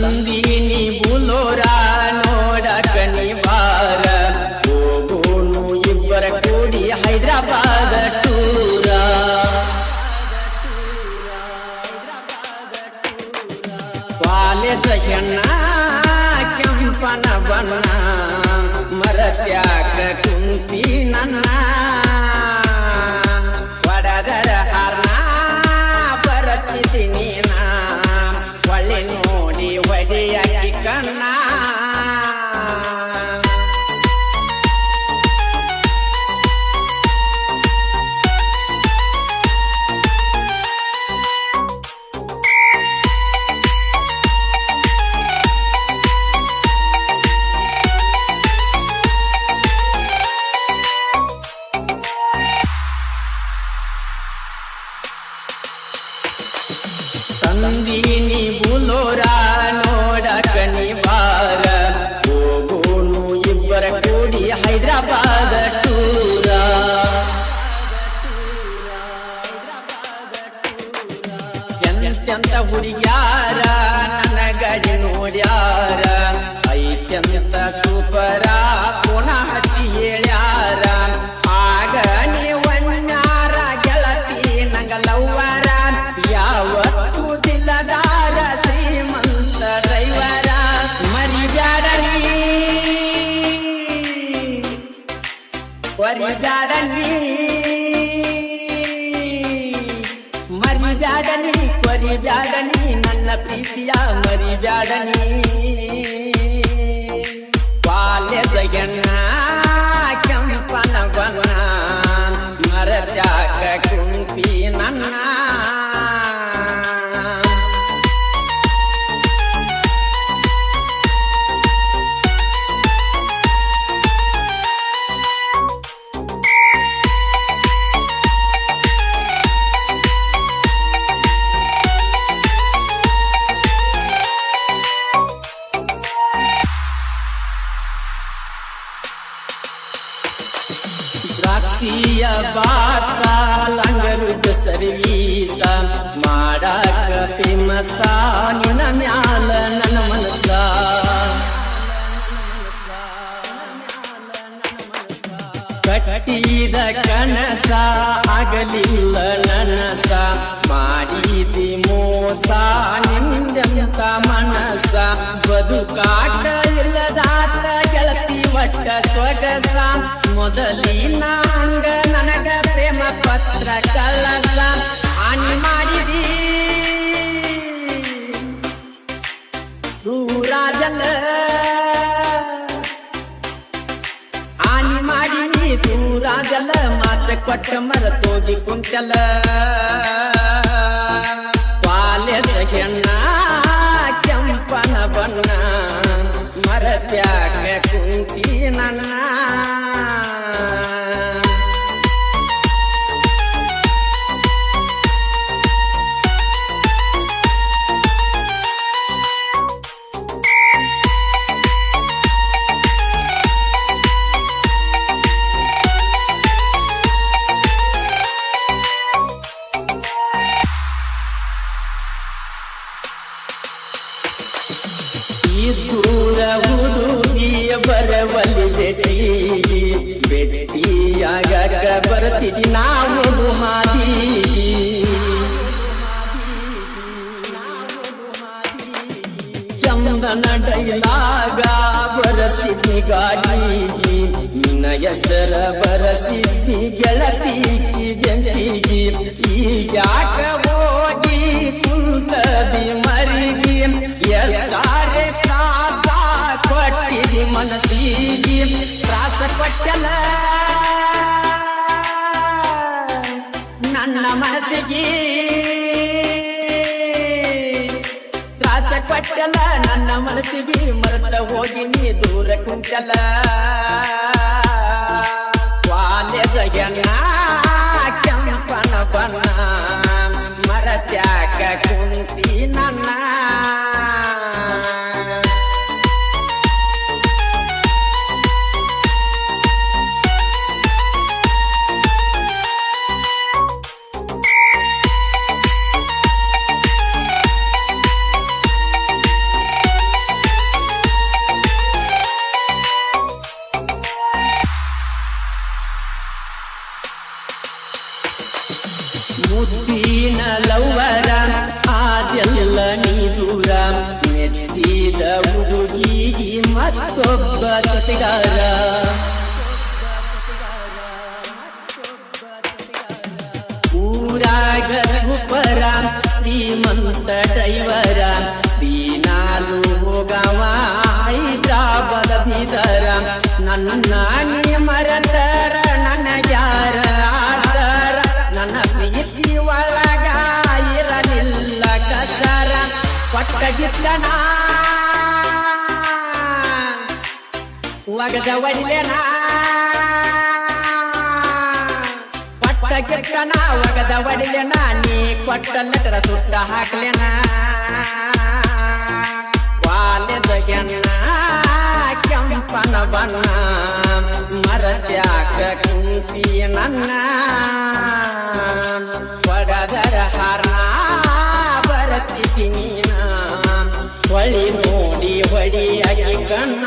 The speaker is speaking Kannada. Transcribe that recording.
ತಂದೀನಿ ಬುಲೋರ ನೋಡಕ ನಿವಾರ ಹೋಗೋನು ಇಬ್ಬರ ಕೂಡಿ ಹೈದರಾಬಾದ ಟೂರ ಕಾಲೇಜ ಹೆಣ್ಣ ಕೆಂಪನ ಬಣ್ಣ ಮರತ್ಯಾಕ ಕುಂತಿ ನನ್ನ ಒಡದರ ಹಾರ್ನ ಬರತಿದ್ದೀನಿ ಒಳ್ಳೆ ನೋಡಿ ಒಡೆಯಾಗಿ ಕಣ್ಣ ತಂದೀನಿ ಬುಲೋರ ನೋಡಕ ನಿವಾರ ಹೋಗೋನು ಇಬ್ಬರ ಕೂಡಿ ಹೈದರಾಬಾದ ಟೂರ ಎಂತೆಂತ ಹುಡುಗ್ಯಾರ ನನ್ನ ಗಾಡಿ ನೋಡ್ಯಾರ ಐತೆಂತ ಸೂಪರ ಪುನಃ ಹಚ್ಚಿ ಹೇಳ್ಯಾರ ಆಗ ನೀವಣ್ಣಾರ ಗೆಳತಿ ನಂಗ ಲವ್ವರ ಯಾವತ್ತು ದಿಲ್ಲದಾರ ಶ್ರೀಮಂತ ಡ್ರೈವರ ಮರಿಬ್ಯಾಡನಿ ಮರಿಬ್ಯಾಡನಿ ಮರಿಬ್ಯಾಡನಿ ಮರಿಬ್ಯಾಡನಿ ನನ್ನ ಪ್ರೀತಿಯ ಮರಿಬ್ಯಾಡನಿ ಕಾಲೇಜ ಹೆಣ್ಣ ಕೆಂಪನ ಬಣ್ಣ ಮರತ್ಯಾಕ ಕುಂಪಿ ನನ್ನ ದ್ರಾಕ್ಷಿಯ ಬಾತ ಲಂಗರುದ ಸರ್ವೀಸ ಮಾಡಾಕ ಫೇಮಸ ನಿನ್ನ ಮ್ಯಾಲ ನನ್ನ ಮನಸ ಕಟ್ಟಿದ ಕನಸ ಆಗಲಿಲ್ಲ ನನಸ ಮಾಡಿದಿ ಮೋಸ ನಿಂದೆಂತ ಮನಸ ಬದುಕಾಟ ಇಲ್ಲದಾತ ಗೆಳತಿ ಒಟ್ಟ ಸೊಗಸ ಮೊದಲಿನ ಹಂಗ ನನಗ ಪ್ರೇಮ ಪತ್ರ ಕಳಸ ಹಾನಿ ಮಾಡಿದಿ ದೂರಾಜಲ ಹಾನಿ ಮಾಡಿ ದೂರಾಜಲ ಮಾತ ಕೊಟ್ಟ ಮರತೋಗಿ ಕುಂಚಲ ಕಾಲೇಜ ಹೆಣ್ಣ ಕೆಂಪನ ಬಣ್ಣ ಮರತ್ಯಾಕ ಕುಂತಿ ನನ್ನ ದೂರ ಹುಡುಗಿಯ ಬರವಲ್ಲಿ ಭೇಟಿಯಾಗ ಬರ್ತಿದ್ದಿ ನಾವು ಹಾದಿ ಚಂದನ ಡೈಲಾಗ ಬರಸಿದ್ನಿ ಗಾಡಿಗಿ ನಿನ್ನ ಹೆಸರ ಬರಸಿದ್ನಿ ಗೆಳತಿಗಿ ಬೆಂಚಿಗಿ ಈಗ್ಯಾಕ ಹೋಗಿ ಕುಂತದಿ ಮರಿಗಿ ಎಷ್ಟಾರೆ ತ್ರಾಸ ಕೊಟ್ಟಿದಿ ಮನಸ್ಸಿಗಿ ತ್ರಾಸ ಕೊಟ್ಟಲ ನನ್ನ ಮನಸ್ಸಿಗೆ ತ್ರಾಸ ಕೊಟ್ಟಲ ನನ್ನ ಮನಸ್ಸಿಗೆ ಮರೆತ ಹೋಗಿ ನೀ ದೂರ ಕುಂಚಲ ಕಾಲೇಜ ಹೆಣ್ಣ ಕೆಂಪನ ಬಣ್ಣ ಮರತ್ಯಾಕ ಕುಂತಿ ನನ್ನ ಮತ್ತೊಬ್ಬ ಜೊತೆಗಾರ ಊರಾಗ ಉಪರ ಶ್ರೀಮಂತ ಡ್ರೈವರ ದಿನಾಲು ಹೋಗವ ಹೈದ್ರಾಬಾದ ಬೀದರ ನನ್ನ ನೀ ಮರತರ ನನಗ್ಯಾರ ಆದರ ನನ್ನ ಪ್ರೀತಿ ಒಳಗ ಇರಲಿಲ್ಲ ಕಸರ ಕೊಟ್ಟಗಿದ್ದನ ಒಗದ ಒಲ್ಲೆನ ಕೊಟ್ಟಗಿದ್ದನ ಒಗದ ಒಲ್ಲೆನ ನೀ ಕೊಟ್ಟ ಲೆಟರ ಸುಟ್ಟ ಹಾಕ್ಲೆನ ವಾಲೆದಗೆನ್ನ ಕೆಂಪನ ಬಣ್ಣ ಮರತ್ಯಾಕ ಕುಂತಿ ನನ್ನ ಒಡದರ ಹಾರ್ನ ಬರತಿ ನೀನ ಹೊಳಿ ನೋಡಿ ಹೊಳಿ ಕಣ್ಣ